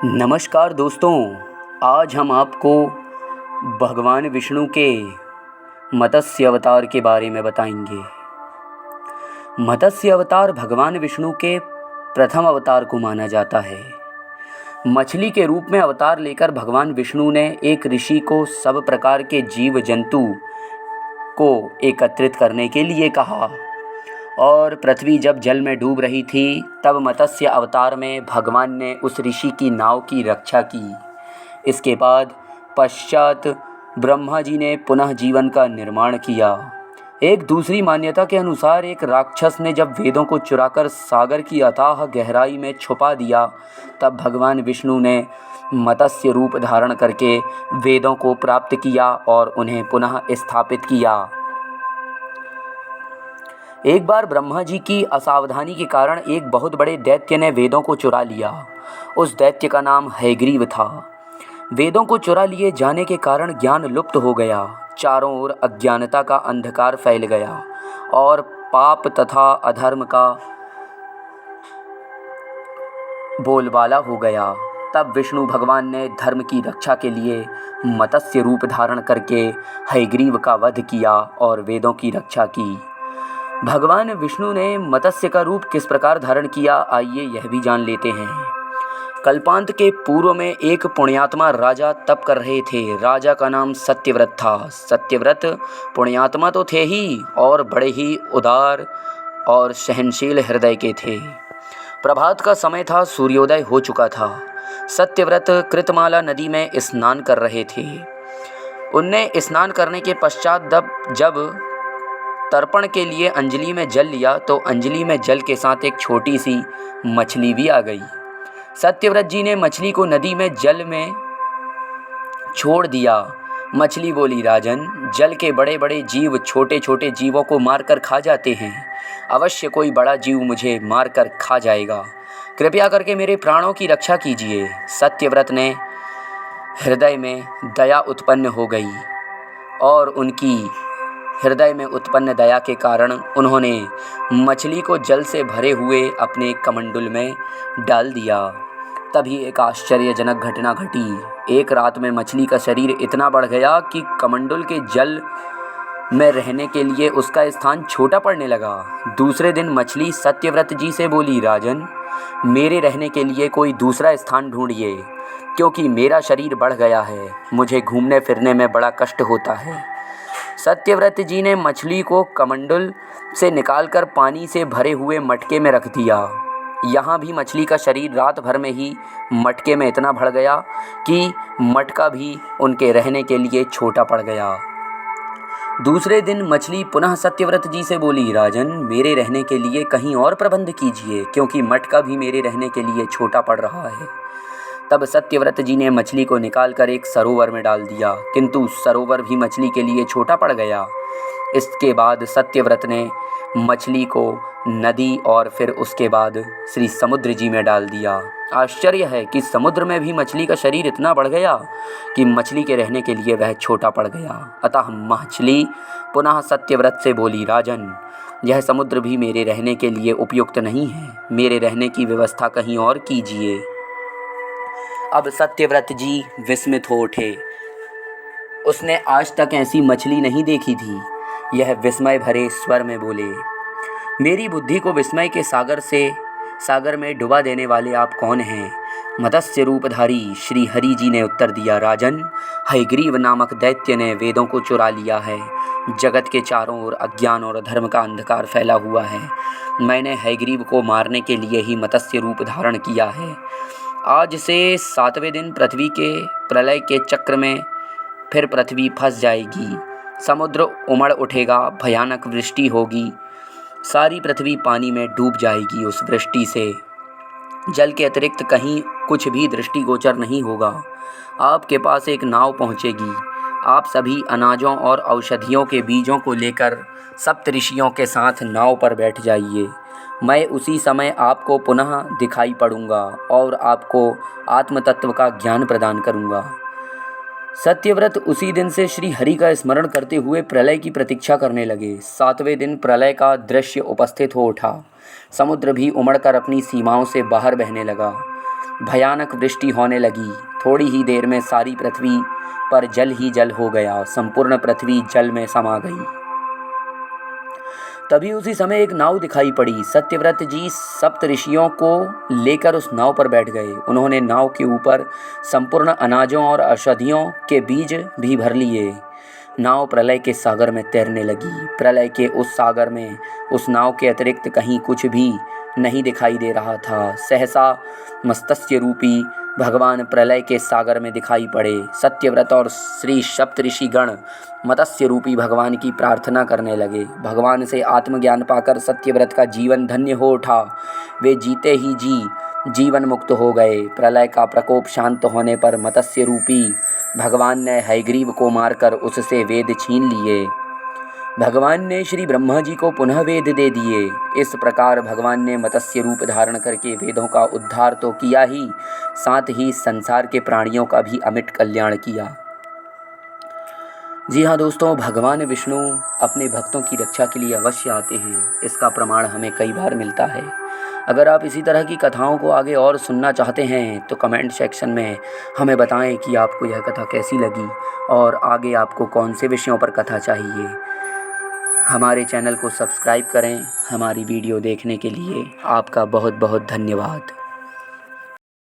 नमस्कार दोस्तों। आज हम आपको भगवान विष्णु के मत्स्य अवतार के बारे में बताएंगे। मत्स्य अवतार भगवान विष्णु के प्रथम अवतार को माना जाता है। मछली के रूप में अवतार लेकर भगवान विष्णु ने एक ऋषि को सब प्रकार के जीव जंतु को एकत्रित करने के लिए कहा और पृथ्वी जब जल में डूब रही थी तब मत्स्य अवतार में भगवान ने उस ऋषि की नाव की रक्षा की। इसके बाद पश्चात ब्रह्मा जी ने पुनः जीवन का निर्माण किया। एक दूसरी मान्यता के अनुसार एक राक्षस ने जब वेदों को चुराकर सागर की अथाह गहराई में छुपा दिया तब भगवान विष्णु ने मत्स्य रूप धारण करके वेदों को प्राप्त किया और उन्हें पुनः स्थापित किया। एक बार ब्रह्मा जी की असावधानी के कारण एक बहुत बड़े दैत्य ने वेदों को चुरा लिया। उस दैत्य का नाम हयग्रीव था। वेदों को चुरा लिए जाने के कारण ज्ञान लुप्त हो गया। चारों ओर अज्ञानता का अंधकार फैल गया और पाप तथा अधर्म का बोलबाला हो गया। तब विष्णु भगवान ने धर्म की रक्षा के लिए मत्स्य रूप धारण करके हयग्रीव का वध किया और वेदों की रक्षा की। भगवान विष्णु ने मत्स्य का रूप किस प्रकार धारण किया, आइए यह भी जान लेते हैं। कल्पांत के पूर्व में एक पुण्यात्मा राजा तप कर रहे थे। राजा का नाम सत्यव्रत था। सत्यव्रत पुण्यात्मा तो थे ही और बड़े ही उदार और सहनशील हृदय के थे। प्रभात का समय था, सूर्योदय हो चुका था। सत्यव्रत कृतमाला नदी में स्नान कर रहे थे। उनने स्नान करने के पश्चात जब तर्पण के लिए अंजलि में जल लिया तो अंजलि में जल के साथ एक छोटी सी मछली भी आ गई। सत्यव्रत जी ने मछली को नदी में जल में छोड़ दिया। मछली बोली, राजन, जल के बड़े बड़े जीव छोटे छोटे जीवों को मारकर खा जाते हैं। अवश्य कोई बड़ा जीव मुझे मारकर खा जाएगा। कृपया करके मेरे प्राणों की रक्षा कीजिए। सत्यव्रत ने हृदय में दया उत्पन्न हो गई और उनकी हृदय में उत्पन्न दया के कारण उन्होंने मछली को जल से भरे हुए अपने कमंडल में डाल दिया। तभी एक आश्चर्यजनक घटना घटी। एक रात में मछली का शरीर इतना बढ़ गया कि कमंडल के जल में रहने के लिए उसका स्थान छोटा पड़ने लगा। दूसरे दिन मछली सत्यव्रत जी से बोली, राजन, मेरे रहने के लिए कोई दूसरा स्थान ढूंढिए, क्योंकि मेरा शरीर बढ़ गया है। मुझे घूमने फिरने में बड़ा कष्ट होता है। सत्यव्रत जी ने मछली को कमंडल से निकालकर पानी से भरे हुए मटके में रख दिया। यहाँ भी मछली का शरीर रात भर में ही मटके में इतना बढ़ गया कि मटका भी उनके रहने के लिए छोटा पड़ गया। दूसरे दिन मछली पुनः सत्यव्रत जी से बोली, राजन, मेरे रहने के लिए कहीं और प्रबंध कीजिए, क्योंकि मटका भी मेरे रहने के लिए छोटा पड़ रहा है। तब सत्यव्रत जी ने मछली को निकालकर एक सरोवर में डाल दिया, किंतु सरोवर भी मछली के लिए छोटा पड़ गया। इसके बाद सत्यव्रत ने मछली को नदी और फिर उसके बाद श्री समुद्र जी में डाल दिया। आश्चर्य है कि समुद्र में भी मछली का शरीर इतना बढ़ गया कि मछली के रहने के लिए वह छोटा पड़ गया। अतः मछली पुनः सत्यव्रत से बोली, राजन, यह समुद्र भी मेरे रहने के लिए उपयुक्त नहीं है। मेरे रहने की व्यवस्था कहीं और कीजिए। अब सत्यव्रत जी विस्मित हो उठे। उसने आज तक ऐसी मछली नहीं देखी थी। यह विस्मय भरे स्वर में बोले, मेरी बुद्धि को विस्मय के सागर में डुबा देने वाले आप कौन हैं? मत्स्य रूपधारी श्री हरि जी ने उत्तर दिया, राजन, हयग्रीव नामक दैत्य ने वेदों को चुरा लिया है। जगत के चारों ओर अज्ञान और अधर्म का अंधकार फैला हुआ है। मैंने हयग्रीव को मारने के लिए ही मत्स्य रूप धारण किया है। आज से 7वें दिन पृथ्वी के प्रलय के चक्र में फिर पृथ्वी फंस जाएगी। समुद्र उमड़ उठेगा, भयानक वृष्टि होगी, सारी पृथ्वी पानी में डूब जाएगी। उस वृष्टि से जल के अतिरिक्त कहीं कुछ भी दृष्टिगोचर नहीं होगा। आपके पास एक नाव पहुंचेगी। आप सभी अनाजों और औषधियों के बीजों को लेकर सप्तऋषियों के साथ नाव पर बैठ जाइए। मैं उसी समय आपको पुनः दिखाई पड़ूंगा और आपको आत्म तत्व का ज्ञान प्रदान करूंगा। सत्यव्रत उसी दिन से श्री हरि का स्मरण करते हुए प्रलय की प्रतीक्षा करने लगे। 7वें दिन प्रलय का दृश्य उपस्थित हो उठा। समुद्र भी उमड़कर अपनी सीमाओं से बाहर बहने लगा। भयानक वृष्टि होने लगी। थोड़ी ही देर में सारी पृथ्वी पर जल ही जल हो गया। संपूर्ण पृथ्वी जल में समा गई। तभी उसी समय एक नाव दिखाई पड़ी। सत्यव्रत जी सप्त ऋषियों को लेकर उस नाव पर बैठ गए। उन्होंने नाव के ऊपर संपूर्ण अनाजों और औषधियों के बीज भी भर लिए। नाव प्रलय के सागर में तैरने लगी। प्रलय के उस सागर में उस नाव के अतिरिक्त कहीं कुछ भी नहीं दिखाई दे रहा था। सहसा मत्स्य रूपी भगवान प्रलय के सागर में दिखाई पड़े। सत्यव्रत और श्री सप्तऋषिगण मत्स्य रूपी भगवान की प्रार्थना करने लगे। भगवान से आत्मज्ञान पाकर सत्यव्रत का जीवन धन्य हो उठा। वे जीते ही जी जीवन मुक्त हो गए। प्रलय का प्रकोप शांत होने पर मत्स्य रूपी भगवान ने हयग्रीव को मारकर उससे वेद छीन लिए। भगवान ने श्री ब्रह्मा जी को पुनः वेद दे दिए। इस प्रकार भगवान ने मत्स्य रूप धारण करके वेदों का उद्धार तो किया ही, साथ ही संसार के प्राणियों का भी अमिट कल्याण किया। जी हाँ दोस्तों, भगवान विष्णु अपने भक्तों की रक्षा के लिए अवश्य आते हैं। इसका प्रमाण हमें कई बार मिलता है। अगर आप इसी तरह की कथाओं को आगे और सुनना चाहते हैं तो कमेंट सेक्शन में हमें बताएं कि आपको यह कथा कैसी लगी और आगे आपको कौन से विषयों पर कथा चाहिए। हमारे चैनल को सब्सक्राइब करें। हमारी वीडियो देखने के लिए आपका बहुत बहुत धन्यवाद।